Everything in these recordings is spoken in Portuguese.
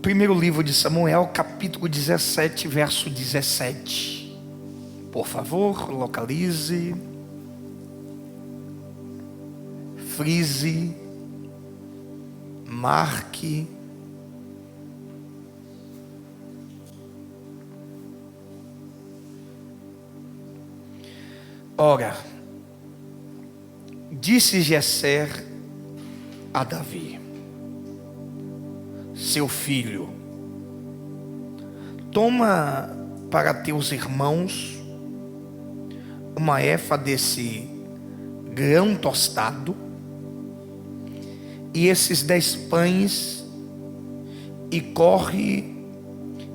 Primeiro livro de Samuel, capítulo 17, verso 17. Por favor, localize, frise, marque. Ora, disse Jessé a Davi, seu filho: toma para teus irmãos uma efa desse grão tostado e esses 10 pães, e corre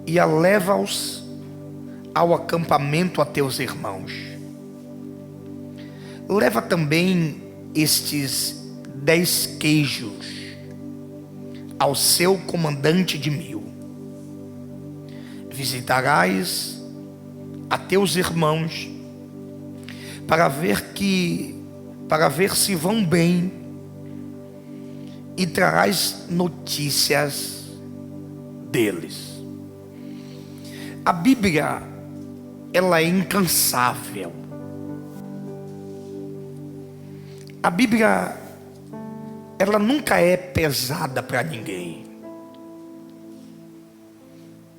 e leva-os ao acampamento a teus irmãos. Leva também estes 10 queijos ao seu comandante de 1000. Visitarás a teus irmãos para ver se vão bem, e trarás notícias deles. A Bíblia, ela é incansável. A Bíblia, ela nunca é pesada para ninguém.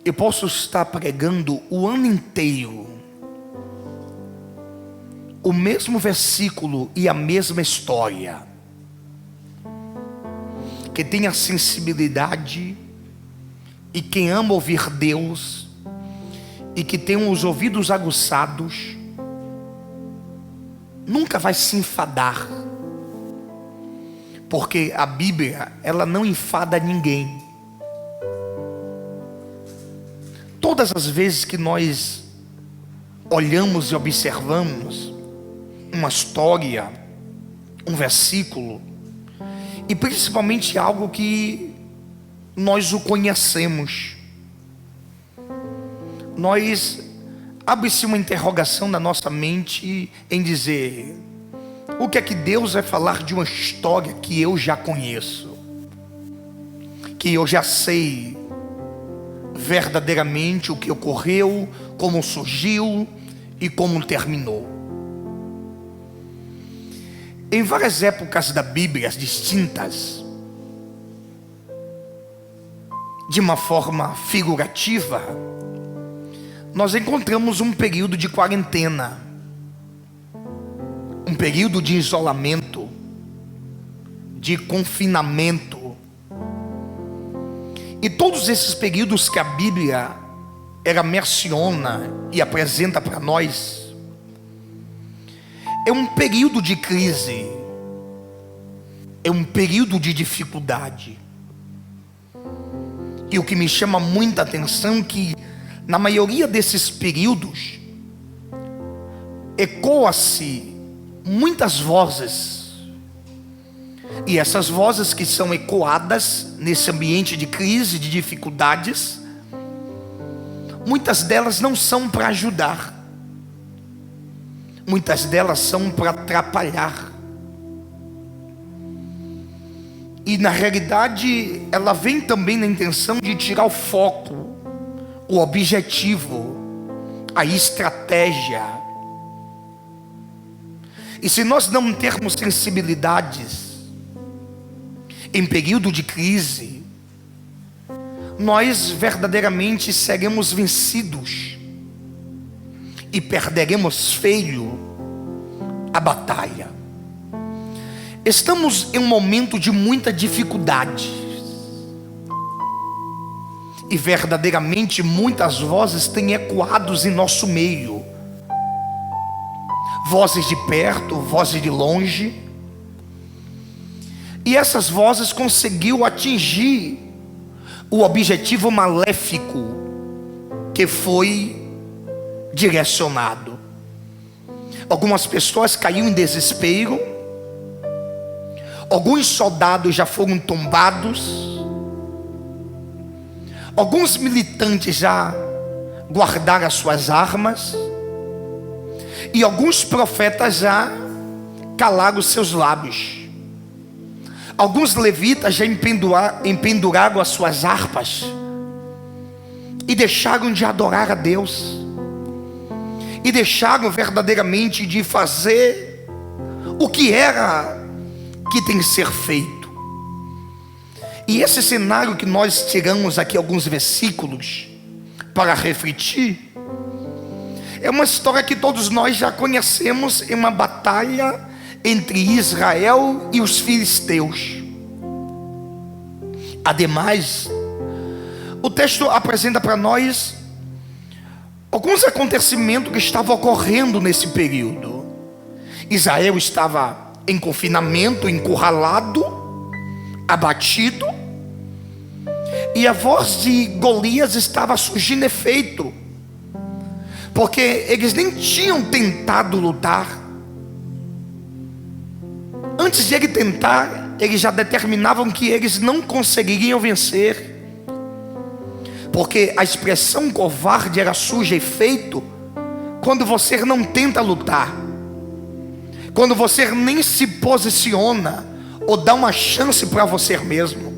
Eu posso estar pregando o ano inteiro o mesmo versículo e a mesma história. Quem tem a sensibilidade e quem ama ouvir Deus e que tem os ouvidos aguçados nunca vai se enfadar, porque a Bíblia, ela não enfada ninguém. Todas as vezes que nós olhamos e observamos uma história, um versículo, e principalmente algo que nós o conhecemos, abre-se uma interrogação na nossa mente em dizer: o que é que Deus vai falar de uma história que eu já conheço, que eu já sei verdadeiramente o que ocorreu, como surgiu e como terminou? Em várias épocas da Bíblia distintas, de uma forma figurativa, nós encontramos um período de quarentena, um período de isolamento, de confinamento. E todos esses períodos que a Bíblia ela menciona e apresenta para nós, é um período de crise, é um período de dificuldade. E o que me chama muita atenção é que na maioria desses períodos ecoa-se muitas vozes, e essas vozes que são ecoadas nesse ambiente de crise, de dificuldades, muitas delas não são para ajudar, muitas delas são para atrapalhar. E na realidade ela vem também na intenção de tirar o foco, o objetivo, a estratégia. E se nós não termos sensibilidades em período de crise, nós verdadeiramente seremos vencidos e perderemos feio a batalha. Estamos em um momento de muita dificuldade, e verdadeiramente muitas vozes têm ecoados em nosso meio, vozes de perto, vozes de longe, e essas vozes conseguiu atingir o objetivo maléfico que foi direcionado. Algumas pessoas caíram em desespero, alguns soldados já foram tombados, alguns militantes já guardaram as suas armas, e alguns profetas já calaram os seus lábios. Alguns levitas já empenduraram as suas harpas e deixaram de adorar a Deus, e deixaram verdadeiramente de fazer o que era que tem que ser feito. E esse cenário que nós tiramos aqui alguns versículos para refletir, é uma história que todos nós já conhecemos, em uma batalha entre Israel e os filisteus. Ademais, o texto apresenta para nós alguns acontecimentos que estavam ocorrendo nesse período. Israel estava em confinamento, encurralado, abatido, e a voz de Golias estava surgindo efeito, porque eles nem tinham tentado lutar. Antes de ele tentar, eles já determinavam que eles não conseguiriam vencer, porque a expressão covarde era suja efeito quando você não tenta lutar, quando você nem se posiciona ou dá uma chance para você mesmo.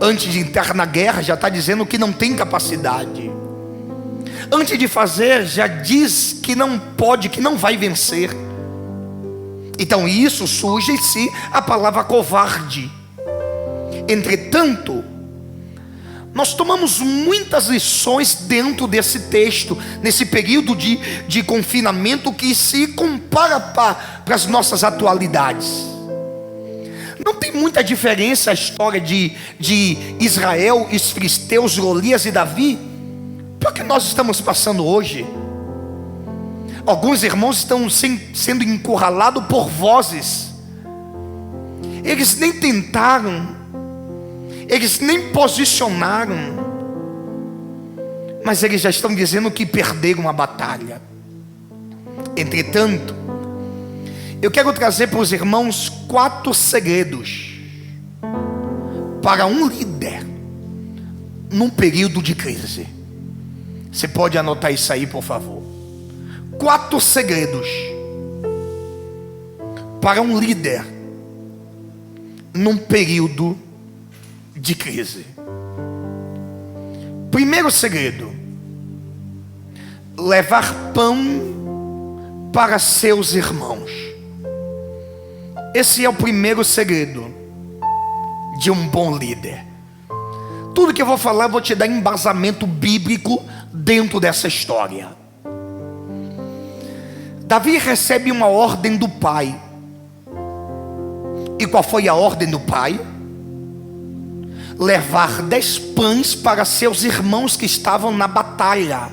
Antes de entrar na guerra, já está dizendo que não tem capacidade. Antes de fazer, já diz que não pode, que não vai vencer. Então isso surge em si a palavra covarde. Entretanto, nós tomamos muitas lições dentro desse texto, nesse período de confinamento que se compara para as nossas atualidades. Não tem muita diferença a história de Israel, os filisteus, Golias e Davi, para o que nós estamos passando hoje. Alguns irmãos estão sendo encurralados por vozes. Eles nem tentaram, eles nem posicionaram, mas eles já estão dizendo que perderam a batalha. Entretanto, eu quero trazer para os irmãos 4 segredos para um líder num período de crise. Você pode anotar isso aí, por favor? 4 segredos para um líder num período de crise. Primeiro segredo: levar pão para seus irmãos. Esse é o primeiro segredo de um bom líder. Tudo que eu vou falar, eu vou te dar embasamento bíblico dentro dessa história. Davi recebe uma ordem do pai. E qual foi a ordem do pai? Levar 10 pães para seus irmãos que estavam na batalha.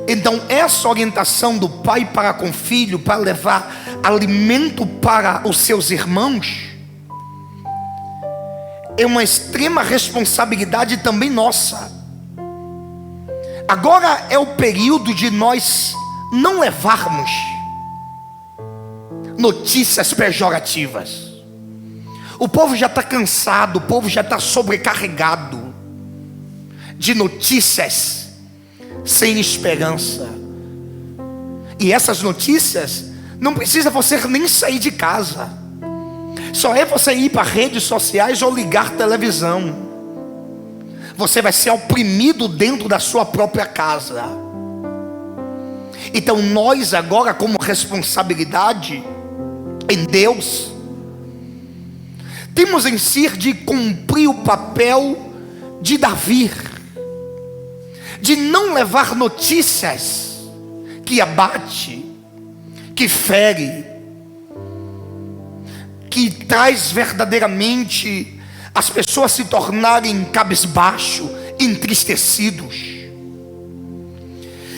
Então essa orientação do pai para com o filho, para levar alimento para os seus irmãos, é uma extrema responsabilidade também nossa. Agora é o período de nós não levarmos notícias pejorativas. O povo já está cansado, o povo já está sobrecarregado de notícias sem esperança. E essas notícias, não precisa você nem sair de casa, só é você ir para redes sociais ou ligar televisão. Você vai ser oprimido dentro da sua própria casa. Então nós agora, como responsabilidade em Deus, temos em si de cumprir o papel de Davi, de não levar notícias que abate, que fere, que traz verdadeiramente as pessoas se tornarem cabisbaixo, entristecidos.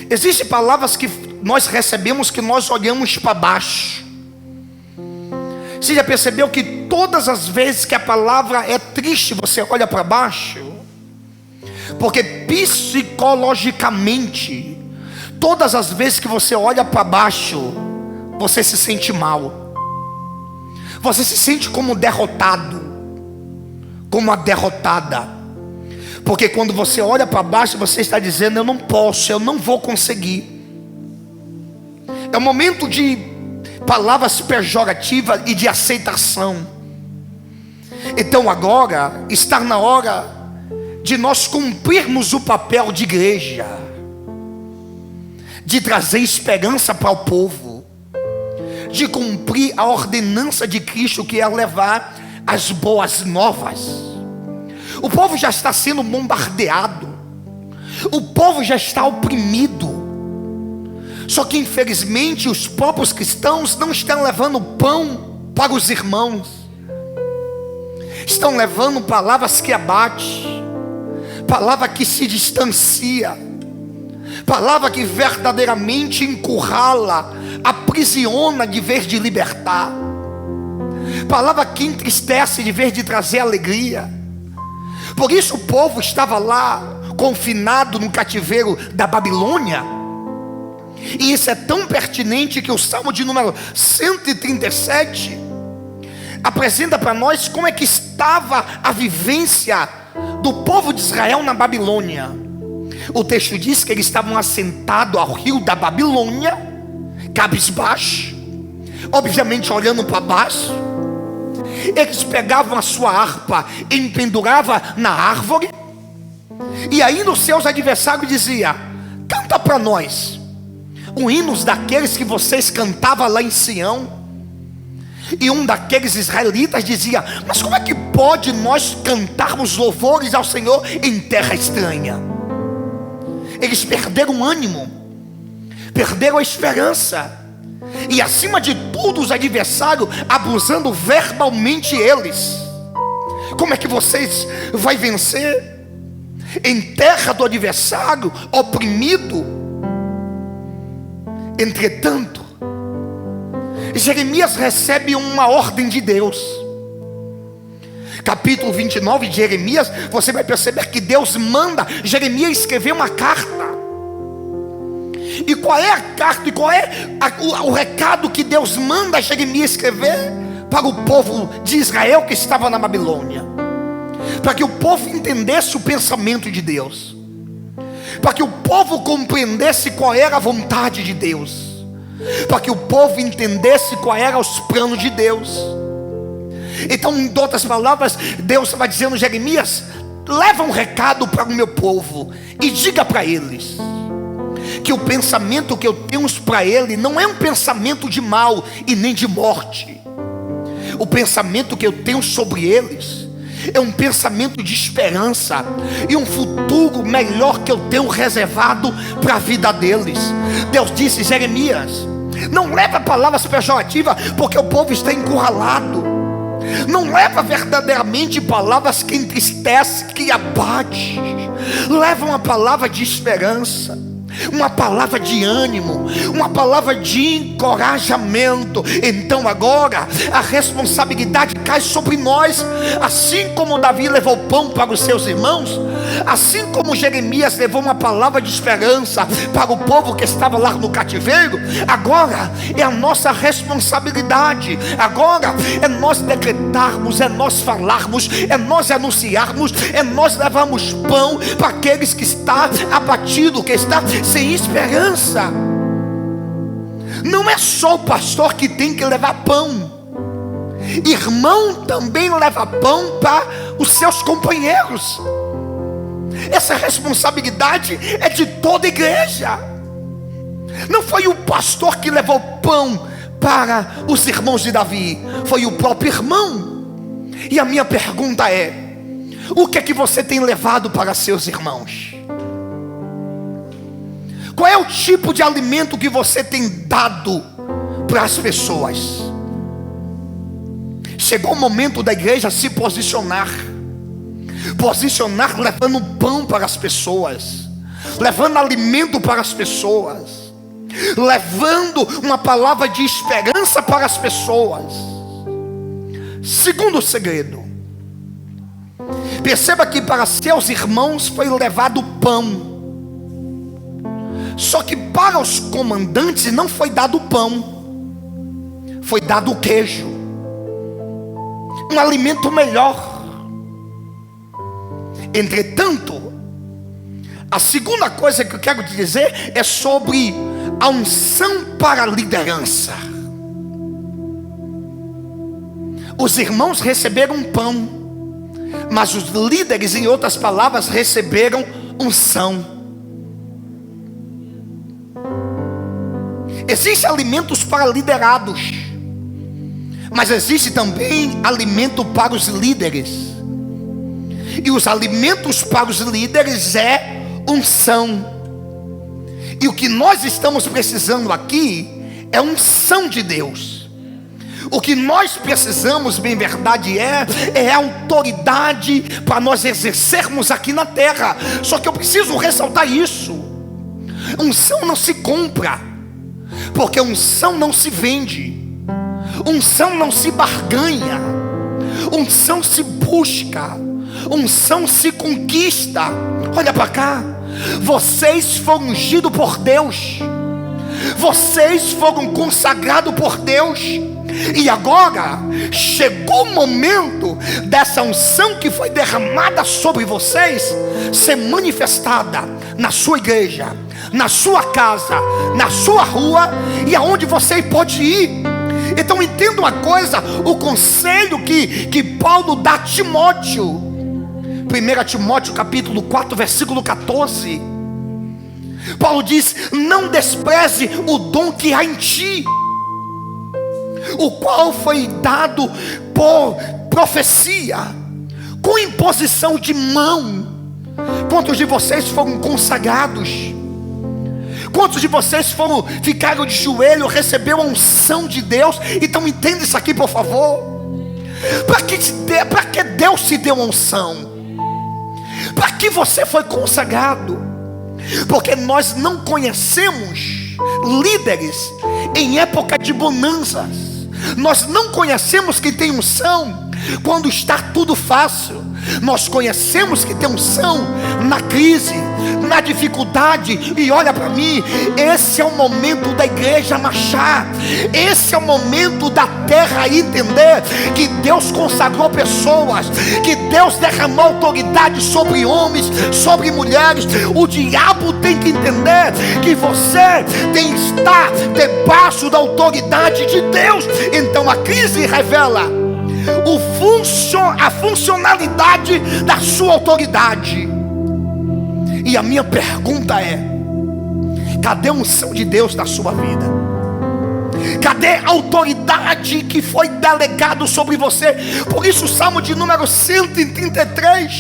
Existem palavras que nós recebemos que nós olhamos para baixo. Você já percebeu que todas as vezes que a palavra é triste, você olha para baixo? Porque psicologicamente, todas as vezes que você olha para baixo, você se sente mal. Você se sente como derrotado, como uma derrotada. Porque quando você olha para baixo, você está dizendo: eu não posso, eu não vou conseguir. É um momento de palavras pejorativas e de aceitação. Então agora está na hora de nós cumprirmos o papel de igreja, de trazer esperança para o povo, de cumprir a ordenança de Cristo, que é levar as boas novas. O povo já está sendo bombardeado, o povo já está oprimido. Só que infelizmente os próprios cristãos não estão levando pão para os irmãos, estão levando palavras que abatem, palavra que se distancia, palavra que verdadeiramente encurrala, aprisiona de vez de libertar, palavra que entristece de vez de trazer alegria. Por isso o povo estava lá confinado no cativeiro da Babilônia. E isso é tão pertinente que o Salmo de número 137 apresenta para nós como é que estava a vivência do povo de Israel na Babilônia. O texto diz que eles estavam assentados ao rio da Babilônia, cabisbaixo, obviamente olhando para baixo. Eles pegavam a sua harpa, empenduravam na árvore, e aí os seus adversários diziam: canta para nós um hino daqueles que vocês cantavam lá em Sião. E um daqueles israelitas dizia: mas como é que pode nós cantarmos louvores ao Senhor em terra estranha? Eles perderam o ânimo, perderam a esperança, e acima de tudo os adversários abusando verbalmente eles. Como é que vocês vão vencer em terra do adversário, oprimido? Entretanto, Jeremias recebe uma ordem de Deus. Capítulo 29 de Jeremias, você vai perceber que Deus manda Jeremias escrever uma carta. E qual é a carta, e qual é o recado que Deus manda Jeremias escrever para o povo de Israel que estava na Babilônia? Para que o povo entendesse o pensamento de Deus, para que o povo compreendesse qual era a vontade de Deus, para que o povo entendesse qual eram os planos de Deus. Então, em outras palavras, Deus estava dizendo: Jeremias, leva um recado para o meu povo e diga para eles que o pensamento que eu tenho para ele não é um pensamento de mal e nem de morte. O pensamento que eu tenho sobre eles é um pensamento de esperança e um futuro melhor que eu tenho reservado para a vida deles. Deus disse: Jeremias, não leva palavras pejorativas, porque o povo está encurralado. Não leva verdadeiramente palavras que entristecem, que abate. Leva uma palavra de esperança, uma palavra de ânimo, uma palavra de encorajamento. Então agora a responsabilidade cai sobre nós. Assim como Davi levou pão para os seus irmãos, assim como Jeremias levou uma palavra de esperança para o povo que estava lá no cativeiro, agora é a nossa responsabilidade. Agora é nós decretarmos, é nós falarmos, é nós anunciarmos, é nós levarmos pão para aqueles que estão abatidos, que estão sem esperança. Não é só o pastor que tem que levar pão, irmão também leva pão para os seus companheiros. Essa responsabilidade é de toda a igreja. Não foi o pastor que levou pão para os irmãos de Davi, foi o próprio irmão. E a minha pergunta é: o que é que você tem levado para seus irmãos? Qual é o tipo de alimento que você tem dado para as pessoas? Chegou o momento da igreja se posicionar levando pão para as pessoas, levando alimento para as pessoas, levando uma palavra de esperança para as pessoas. Segundo segredo, perceba que para seus irmãos foi levado pão, só que para os comandantes não foi dado pão, foi dado o queijo, um alimento melhor. Entretanto, a segunda coisa que eu quero te dizer é sobre a unção para a liderança. Os irmãos receberam pão, Mas os líderes, em outras palavras, receberam unção. Existem alimentos para liderados, mas existe também alimento para os líderes. E os alimentos para os líderes é unção. E o que nós estamos precisando aqui é unção de Deus. O que nós precisamos, bem verdade, é autoridade para nós exercermos aqui na terra. Só que eu preciso ressaltar isso: unção não se compra, porque unção não se vende, unção não se barganha, unção se busca, unção se conquista. Olha para cá, vocês foram ungidos por Deus, vocês foram consagrados por Deus. E agora chegou o momento dessa unção que foi derramada sobre vocês ser manifestada na sua igreja, na sua casa, na sua rua e aonde você pode ir. Então entenda uma coisa, o conselho que Paulo dá a Timóteo, 1 Timóteo capítulo 4 versículo 14. Paulo diz: não despreze o dom que há em ti, o qual foi dado por profecia, com imposição de mão. Quantos de vocês foram consagrados? Quantos de vocês ficaram de joelho, receberam a unção de Deus? Então entenda isso aqui, por favor. Para que Deus te deu a unção? Para que você foi consagrado? Porque nós não conhecemos líderes em época de bonanças. Nós não conhecemos que tem unção quando está tudo fácil. Nós conhecemos que tem unção na crise, na dificuldade. E olha para mim, esse é o momento da igreja marchar. Esse é o momento da terra entender que Deus consagrou pessoas, que Deus derramou autoridade sobre homens, sobre mulheres. O diabo tem que entender que você tem que estar debaixo da autoridade de Deus. Então a crise revela a funcionalidade da sua autoridade. E a minha pergunta é: cadê a unção de Deus na sua vida? Cadê a autoridade que foi delegado sobre você? Por isso o Salmo de número 133: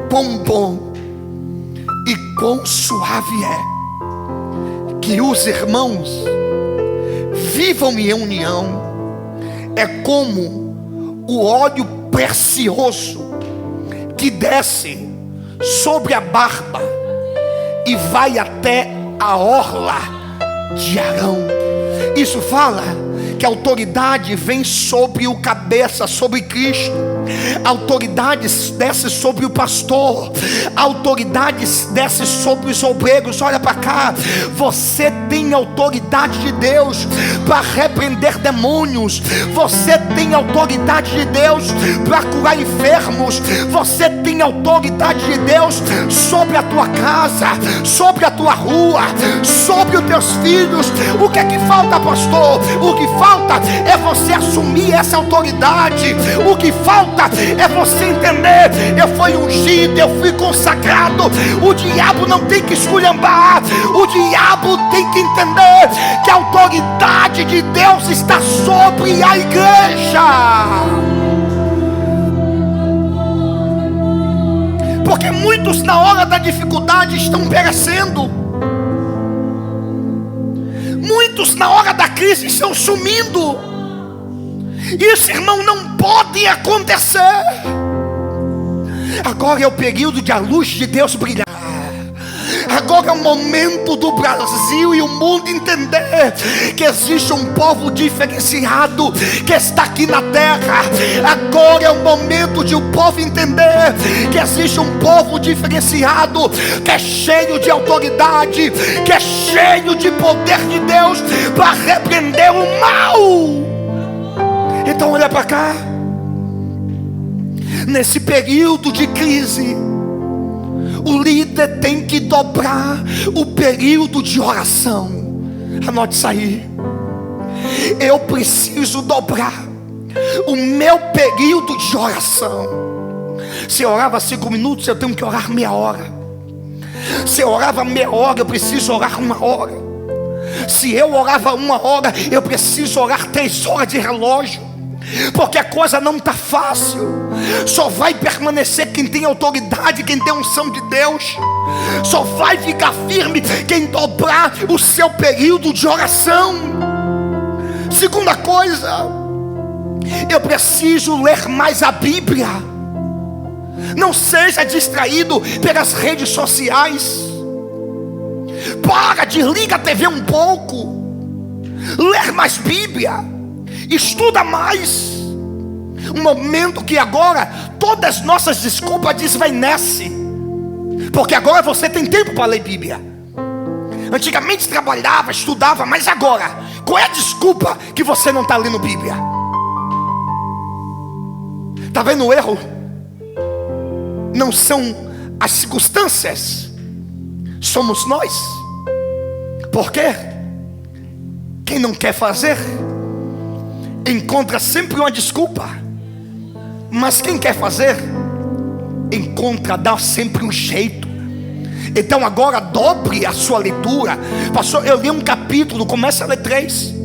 quão bom e quão suave é que os irmãos vivam em união. É como o óleo precioso que desce sobre a barba e vai até a orla de Arão. Isso fala que a autoridade vem sobre o cabeça, sobre Cristo. A autoridade desce sobre o pastor, a autoridade desce sobre os obreiros. Olha para cá, você tem autoridade de Deus para repreender demônios, você tem autoridade de Deus para curar enfermos, você tem autoridade de Deus sobre a tua casa, sobre a tua rua, sobre os teus filhos. O que é que falta, pastor? O que falta é você assumir essa autoridade. O que falta é você entender: eu fui ungido, eu fui consagrado. O diabo não tem que esculhambar, o diabo tem que entender que a autoridade de Deus está sobre a igreja. Porque muitos na hora da dificuldade estão perecendo, muitos na hora da crise estão sumindo. Isso, irmão, não pode acontecer. Agora é o período de a luz de Deus brilhar. Agora é o momento do Brasil e o mundo entender que existe um povo diferenciado que está aqui na terra. Agora é o momento de o povo entender que existe um povo diferenciado, que é cheio de autoridade, que é cheio de poder de Deus para repreender o mal. Então olha para cá. Nesse período de crise, o líder tem que dobrar o período de oração. Anote isso aí. Eu preciso dobrar O meu período de oração. Se eu orava 5 minutos, eu tenho que orar meia hora. Se eu orava meia hora, eu preciso orar 1 hora. Se eu orava 1 hora, eu preciso orar 3 horas de relógio. Porque a coisa não está fácil. Só vai permanecer quem tem autoridade, quem tem unção de Deus. Só vai ficar firme quem dobrar o seu período de oração. Segunda coisa, eu preciso ler mais a Bíblia. Não seja distraído pelas redes sociais. Desliga a TV um pouco. Ler mais Bíblia. Estuda mais. Um momento que agora todas as nossas desculpas desvanecem. Porque agora você tem tempo para ler Bíblia. Antigamente trabalhava, estudava, mas agora, qual é a desculpa que você não está lendo Bíblia? Está vendo o erro? Não são as circunstâncias, somos nós. Por quê? Quem não quer fazer encontra sempre uma desculpa, mas quem quer fazer dá sempre um jeito. Então agora dobre a sua leitura. Pastor, eu li um capítulo, começa a ler 3.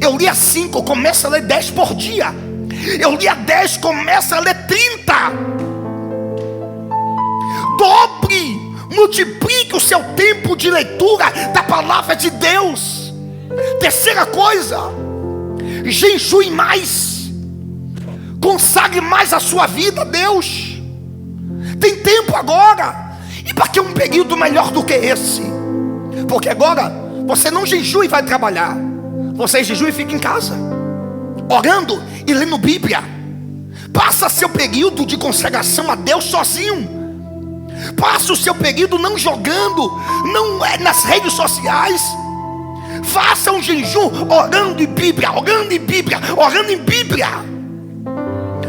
Eu li a 5, começa a ler 10 por dia. Eu li a 10, começa a ler 30. Dobre, multiplique o seu tempo de leitura da palavra de Deus. Terceira coisa, jejue mais. Consagre mais a sua vida a Deus. Tem tempo agora. E para que um período melhor do que esse? Porque agora você não jejua e vai trabalhar. Você jejua e fica em casa, orando e lendo Bíblia. Passa seu período de consagração a Deus sozinho. Passa o seu período não jogando, não é nas redes sociais. Faça um jejum orando em Bíblia, orando em Bíblia, orando em Bíblia.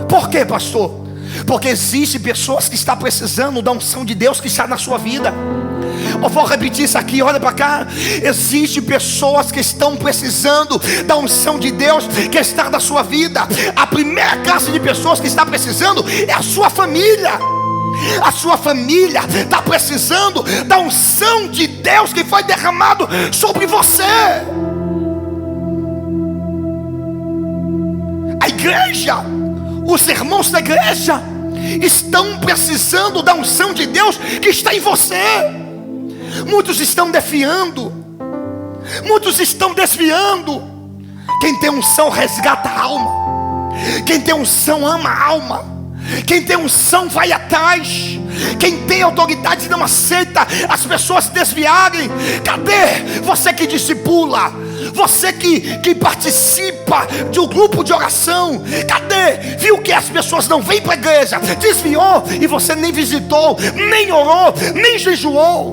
Por quê, pastor? Porque existem pessoas que estão precisando da unção de Deus que está na sua vida. Eu vou repetir isso aqui, olha para cá. Existem pessoas que estão precisando da unção de Deus que está na sua vida. A primeira classe de pessoas que está precisando é a sua família. A sua família está precisando da unção de Deus que foi derramado sobre você. A igreja, os irmãos da igreja estão precisando da unção de Deus que está em você. Muitos estão defiando, muitos estão desviando. Quem tem unção resgata a alma. Quem tem unção ama a alma. Quem tem unção vai atrás. Quem tem autoridade não aceita as pessoas desviarem. Cadê você que discipula? Você que participa de um grupo de oração? Cadê? Viu que as pessoas não vêm para a igreja, desviou e você nem visitou, nem orou, nem jejuou.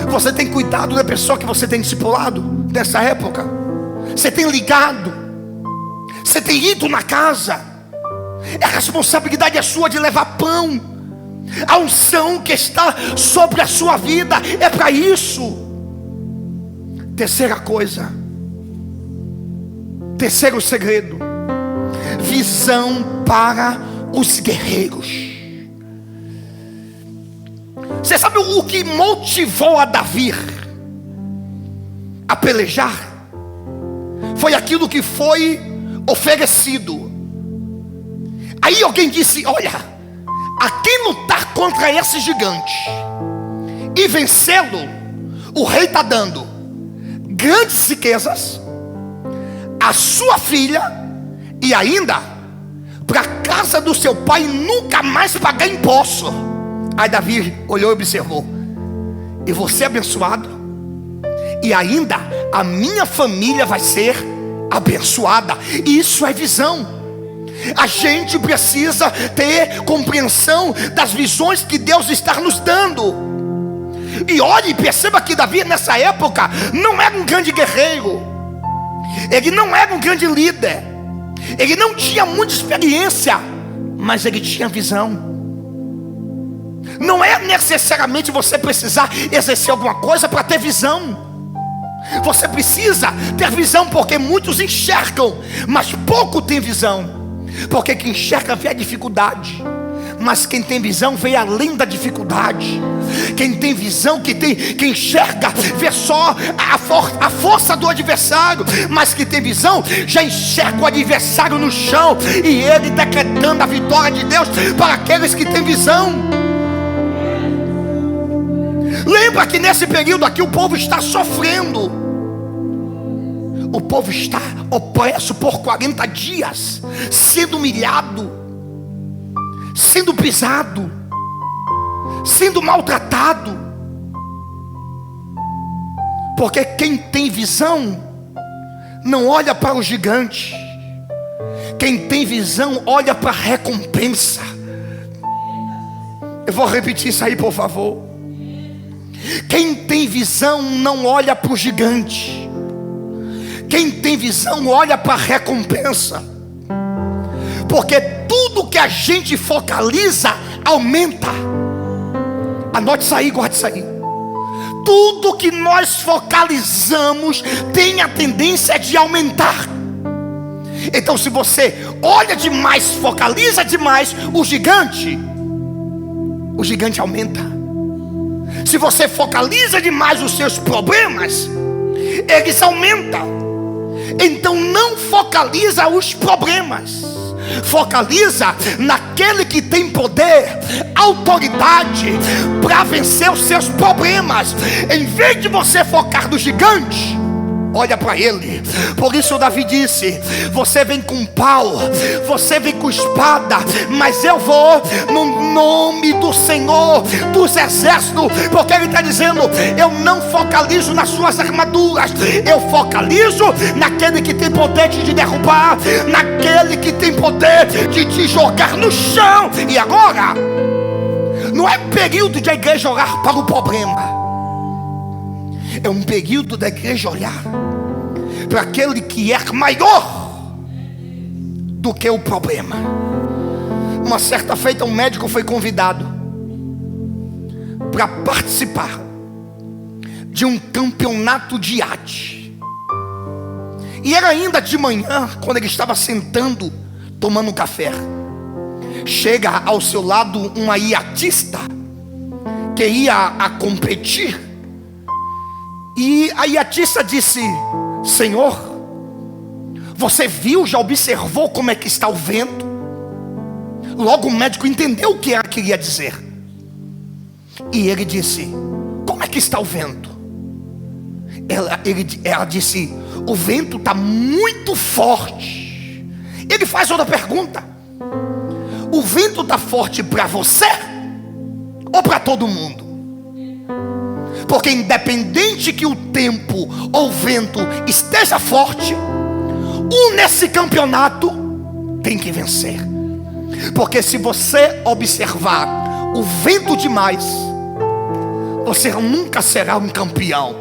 Você tem cuidado da pessoa que você tem discipulado nessa época? Você tem ligado? Você tem ido na casa? A responsabilidade é sua de levar pão. A unção que está sobre a sua vida é para isso. Terceira coisa, terceiro segredo: visão para os guerreiros. Você sabe o que motivou a Davi a pelejar? Foi aquilo que foi oferecido. Aí alguém disse: olha, a quem lutar contra esse gigante e vencê-lo, o rei está dando grandes riquezas, a sua filha, e ainda para a casa do seu pai nunca mais pagar imposto. Aí Davi olhou e observou: e você é abençoado, e ainda a minha família vai ser abençoada. Isso é visão. A gente precisa ter compreensão das visões que Deus está nos dando. E olhe, perceba que Davi nessa época não era um grande guerreiro. Ele não era um grande líder. Ele não tinha muita experiência, mas ele tinha visão. Não é necessariamente você precisar exercer alguma coisa para ter visão. Você precisa ter visão, porque muitos enxergam, mas pouco tem visão. Porque quem enxerga vê a dificuldade, mas quem tem visão vê além da dificuldade. Quem tem visão, quem enxerga, vê só a força do adversário, mas quem tem visão já enxerga o adversário no chão, e ele decretando a vitória de Deus para aqueles que têm visão. Lembra que nesse período aqui o povo está sofrendo. O povo está opresso por 40 dias, sendo humilhado, sendo pisado, sendo maltratado. Porque quem tem visão não olha para o gigante. Quem tem visão olha para a recompensa. Eu vou repetir isso aí, por favor. Quem tem visão não olha para o gigante. Quem tem visão olha para a recompensa. Porque tudo que a gente focaliza aumenta. Anote isso aí, guarde isso aí. Tudo que nós focalizamos tem a tendência de aumentar. Então, se você olha demais, focaliza demais o gigante aumenta. Se você focaliza demais os seus problemas, eles aumentam. Então não focaliza os problemas, focaliza naquele que tem poder, autoridade para vencer os seus problemas. Em vez de você focar no gigante, olha para ele. Por isso Davi disse: você vem com pau, você vem com espada, mas eu vou no nome do Senhor dos exércitos. Porque ele está dizendo: eu não focalizo nas suas armaduras, eu focalizo naquele que tem poder de te derrubar, naquele que tem poder de te jogar no chão. E agora não é período de a igreja olhar para o problema, é um período da igreja olhar para aquele que é maior do que o problema. Uma certa feita, um médico foi convidado para participar de um campeonato de iate. E era ainda de manhã, quando ele estava sentando, tomando café. Chega ao seu lado uma iatista que ia a competir. E a iatista disse: Senhor, você viu, já observou como é que está o vento? Logo o médico entendeu o que ela queria dizer. E ele disse: como é que está o vento? Ela disse: o vento está muito forte. Ele faz outra pergunta: o vento está forte para você ou para todo mundo? Porque independente que o tempo ou o vento esteja forte, nesse campeonato tem que vencer. Porque se você observar o vento demais, você nunca será um campeão.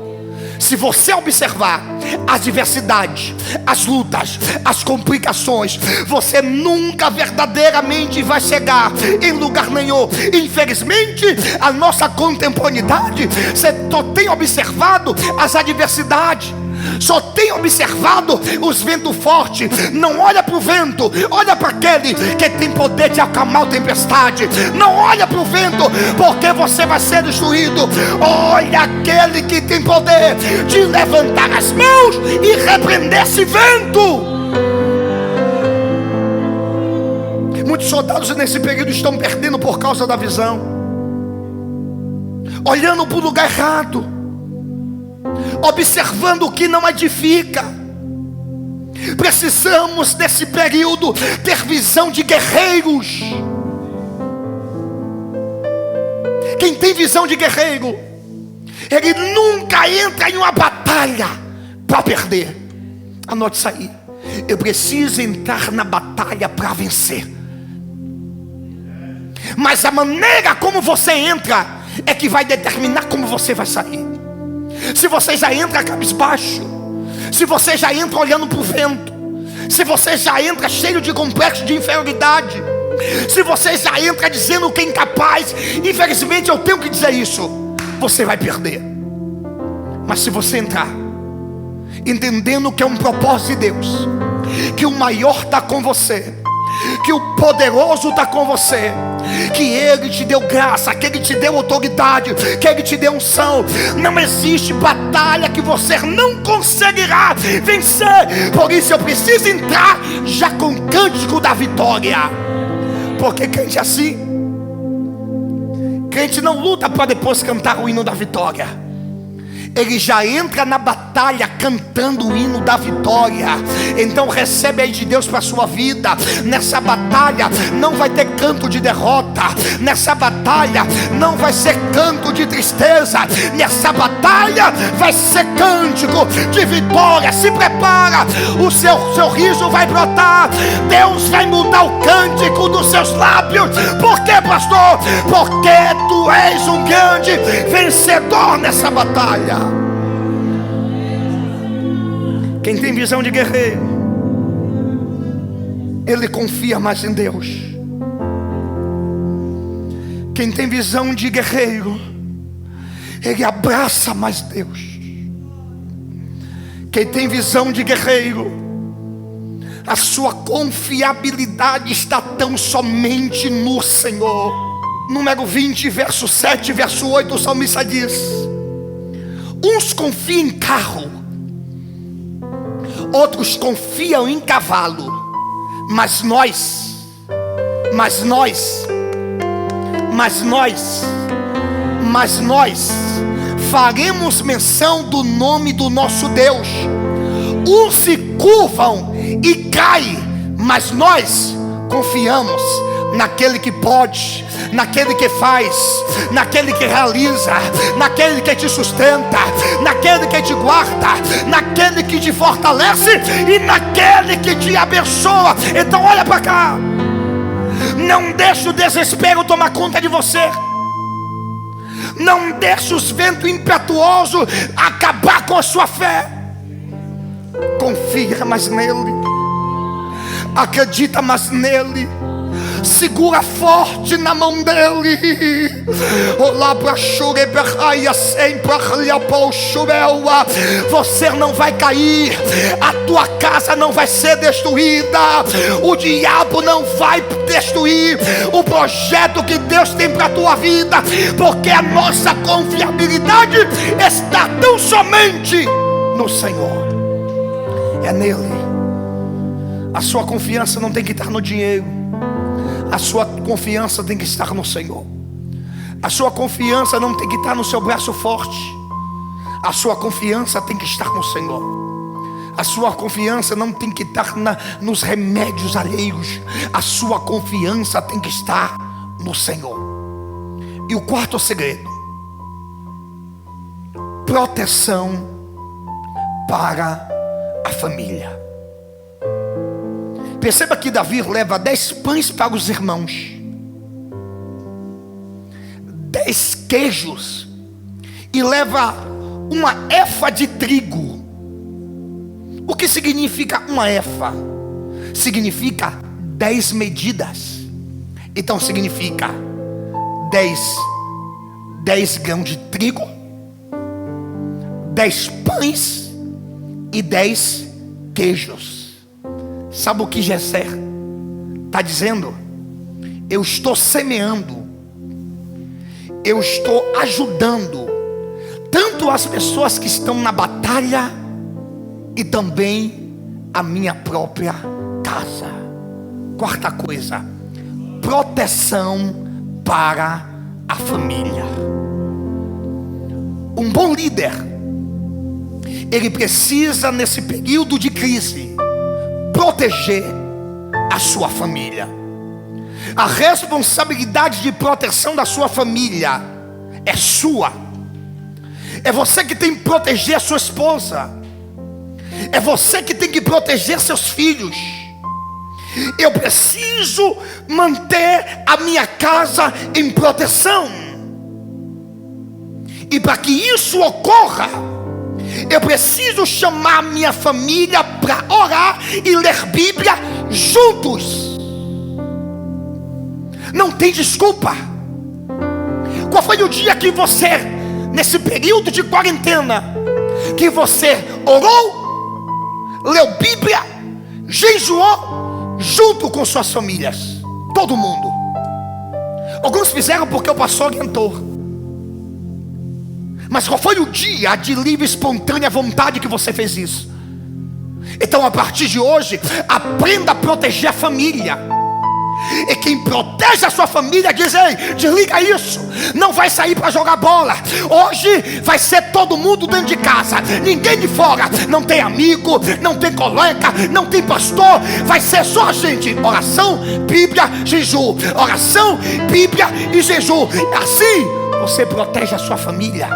Se você observar as diversidades, as lutas, as complicações, você nunca verdadeiramente vai chegar em lugar nenhum. Infelizmente, a nossa contemporaneidade só tem observado as adversidades, só tem observado os ventos fortes. Não olha para o vento, olha para aquele que tem poder de acalmar a tempestade. Não olha para o vento, porque você vai ser destruído. Olha aquele que tem poder de levantar as mãos e repreender esse vento. Muitos soldados nesse período estão perdendo por causa da visão, olhando para o lugar errado, observando o que não edifica. Precisamos nesse período ter visão de guerreiros. Quem tem visão de guerreiro, ele nunca entra em uma batalha para perder. Anote isso aí: eu preciso entrar na batalha para vencer. Mas a maneira como você entra é que vai determinar como você vai sair. Se você já entra cabisbaixo, se você já entra olhando para o vento, se você já entra cheio de complexo de inferioridade, se você já entra dizendo que é incapaz, infelizmente eu tenho que dizer isso, você vai perder. Mas se você entrar entendendo que é um propósito de Deus, que o maior está com você, que o poderoso está com você, que Ele te deu graça, que Ele te deu autoridade, que Ele te deu unção. Não existe batalha que você não conseguirá vencer. Por isso eu preciso entrar já com o cântico da vitória, porque crente é assim. Crente não luta para depois cantar o hino da vitória. Ele já entra na batalha cantando o hino da vitória. Então recebe aí de Deus para a sua vida. Nessa batalha não vai ter canto de derrota. Nessa batalha não vai ser canto de tristeza. Nessa batalha vai ser cântico de vitória. Se prepara, o seu riso vai brotar. Deus vai mudar o cântico dos seus lábios. Por quê, pastor? Porque tu és um grande vencedor nessa batalha. Quem tem visão de guerreiro, ele confia mais em Deus. Quem tem visão de guerreiro, ele abraça mais Deus. Quem tem visão de guerreiro, a sua confiabilidade está tão somente no Senhor. Número 20, verso 7, verso 8, o salmista diz: uns confiam em carro, outros confiam em cavalo, mas nós faremos menção do nome do nosso Deus. Uns se curvam e caem, mas nós confiamos naquele que pode, naquele que faz, naquele que realiza, naquele que te sustenta, naquele que te guarda, naquele que te fortalece e naquele que te abençoa. Então olha para cá, não deixe o desespero tomar conta de você. Não deixe os ventos impetuosos acabar com a sua fé. Confia mais nele, acredita mais nele, segura forte na mão dele. Você não vai cair, a tua casa não vai ser destruída, o diabo não vai destruir o projeto que Deus tem para a tua vida, porque a nossa confiabilidade está tão somente no Senhor, é nele. A sua confiança não tem que estar no dinheiro, a sua confiança tem que estar no Senhor. A sua confiança não tem que estar no seu braço forte. A sua confiança tem que estar no Senhor. A sua confiança não tem que estar nos remédios alheios. A sua confiança tem que estar no Senhor. E o quarto segredo: proteção para a família. Perceba que Davi leva 10 pães para os irmãos, 10 queijos, e leva uma efa de trigo. O que significa uma efa? Significa 10 medidas. Então significa 10 grãos de trigo, 10 pães e 10 queijos. Sabe o que Jessé está dizendo? Eu estou semeando, eu estou ajudando tanto as pessoas que estão na batalha e também a minha própria casa. Quarta coisa: proteção para a família. Um bom líder, ele precisa, nesse período de crise, proteger a sua família. A responsabilidade de proteção da sua família é sua. É você que tem que proteger a sua esposa. É você que tem que proteger seus filhos. Eu preciso manter a minha casa em proteção. E para que isso ocorra, eu preciso chamar minha família para orar e ler Bíblia juntos. Não tem desculpa. Qual foi o dia que você, nesse período de quarentena, que você orou leu Bíblia, jejuou junto com suas famílias. Todo mundo. Alguns fizeram porque o pastor orientou. Mas qual foi o dia de livre, espontânea vontade que você fez isso? Então, a partir de hoje, aprenda a proteger a família. E quem protege a sua família diz: ei, desliga isso, não vai sair para jogar bola. Hoje vai ser todo mundo dentro de casa, ninguém de fora. Não tem amigo, não tem colega, não tem pastor. Vai ser só a gente. Oração, Bíblia, jejum. Oração, Bíblia e jejum. Assim você protege a sua família.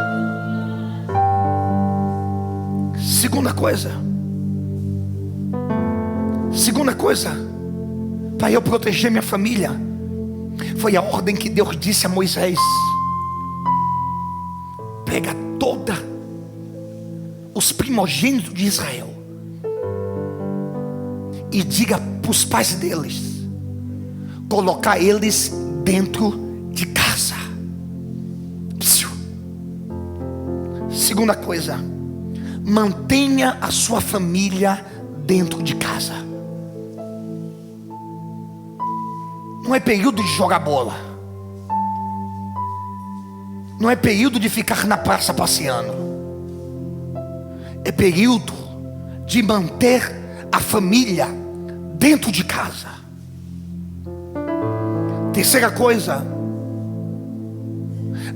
Segunda coisa, para eu proteger minha família, foi a ordem que Deus disse a Moisés: pega todos os primogênitos de Israel e diga para os pais deles colocar eles dentro de casa. Segunda coisa, mantenha a sua família dentro de casa. Não é período de jogar bola. Não é período de ficar na praça passeando. É período de manter a família dentro de casa. Terceira coisa,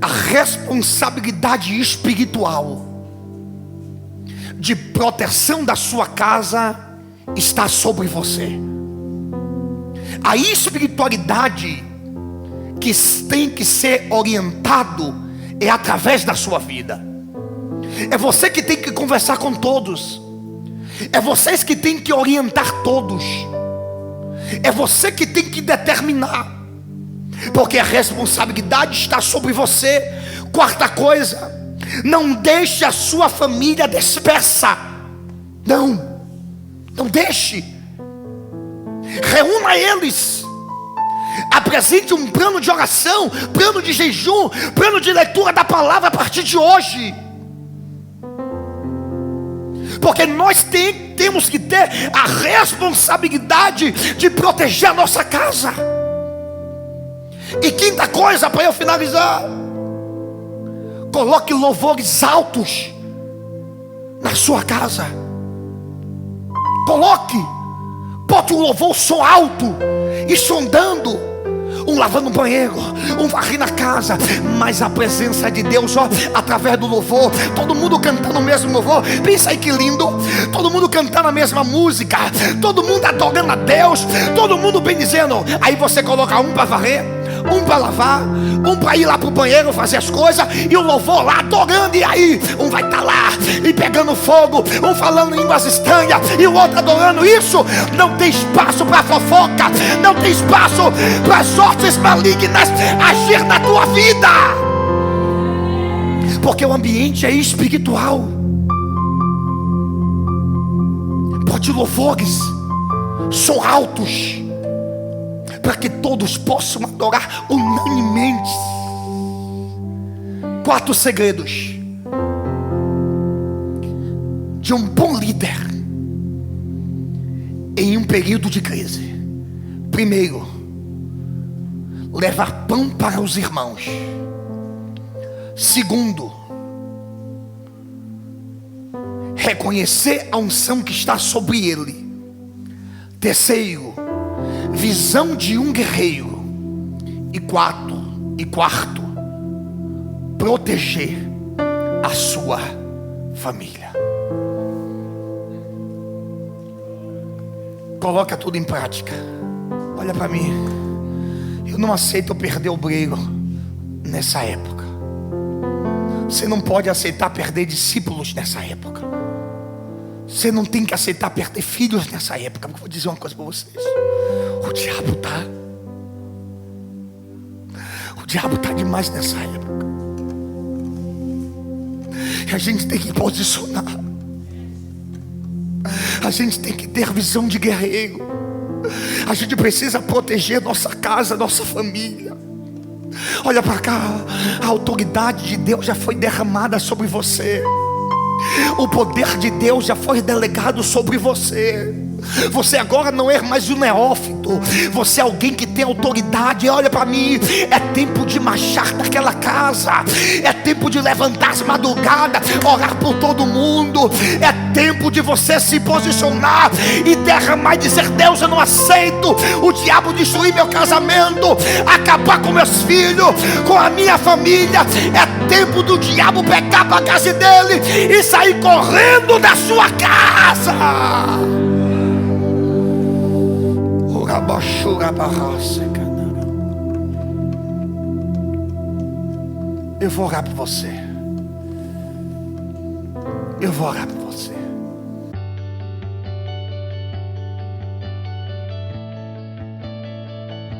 a responsabilidade espiritual de proteção da sua casa está sobre você. A espiritualidade que tem que ser orientado é através da sua vida. É você que tem que conversar com todos. É vocês que tem que orientar todos. É você que tem que determinar, porque a responsabilidade está sobre você. Quarta coisa, não deixe a sua família dispersa. Não deixe. Reúna eles. Apresente um plano de oração, plano de jejum, plano de leitura da palavra a partir de hoje. Porque nós temos que ter a responsabilidade de proteger a nossa casa. E quinta coisa, para eu finalizar, coloque louvores altos na sua casa. Bote um louvor, som alto e sondando. Um lavando um banheiro, um varrendo a casa, mas a presença de Deus, através do louvor, todo mundo cantando o mesmo louvor. Pensa aí que lindo, todo mundo cantando a mesma música, todo mundo adorando a Deus, todo mundo bem dizendo. Aí você coloca um para varrer, um para lavar, um para ir lá para o banheiro fazer as coisas, e o louvor lá adorando. E aí um vai estar lá e pegando fogo, um falando em línguas estranhas e o outro adorando. Isso não tem espaço para fofoca, não tem espaço para sortes malignas agir na tua vida, porque o ambiente é espiritual. Bote louvores, som altos, para que todos possam adorar unanimemente. 4 segredos de um bom líder em um período de crise. Primeiro, levar pão para os irmãos. Segundo, reconhecer a unção que está sobre ele. Terceiro, visão de um guerreiro. E quarto, proteger a sua família. Coloca tudo em prática. Olha para mim. Eu não aceito perder o brilho nessa época. Você não pode aceitar perder discípulos nessa época. Você não tem que aceitar perder filhos nessa época. Porque eu vou dizer uma coisa para vocês. O diabo está demais nessa época. E a gente tem que posicionar. A gente tem que ter visão de guerreiro. A gente precisa proteger nossa casa, nossa família. Olha para cá. A autoridade de Deus já foi derramada sobre você. O poder de Deus já foi delegado sobre você. Você agora não é mais um neófito, você é alguém que tem autoridade. Olha para mim, é tempo de marchar naquela casa, é tempo de levantar as madrugadas, orar por todo mundo, é tempo de você se posicionar e derramar e dizer: Deus, eu não aceito o diabo destruir meu casamento, acabar com meus filhos, com a minha família. É tempo do diabo pegar a bagagem dele e sair correndo da sua casa. Eu vou orar por você. Eu vou orar por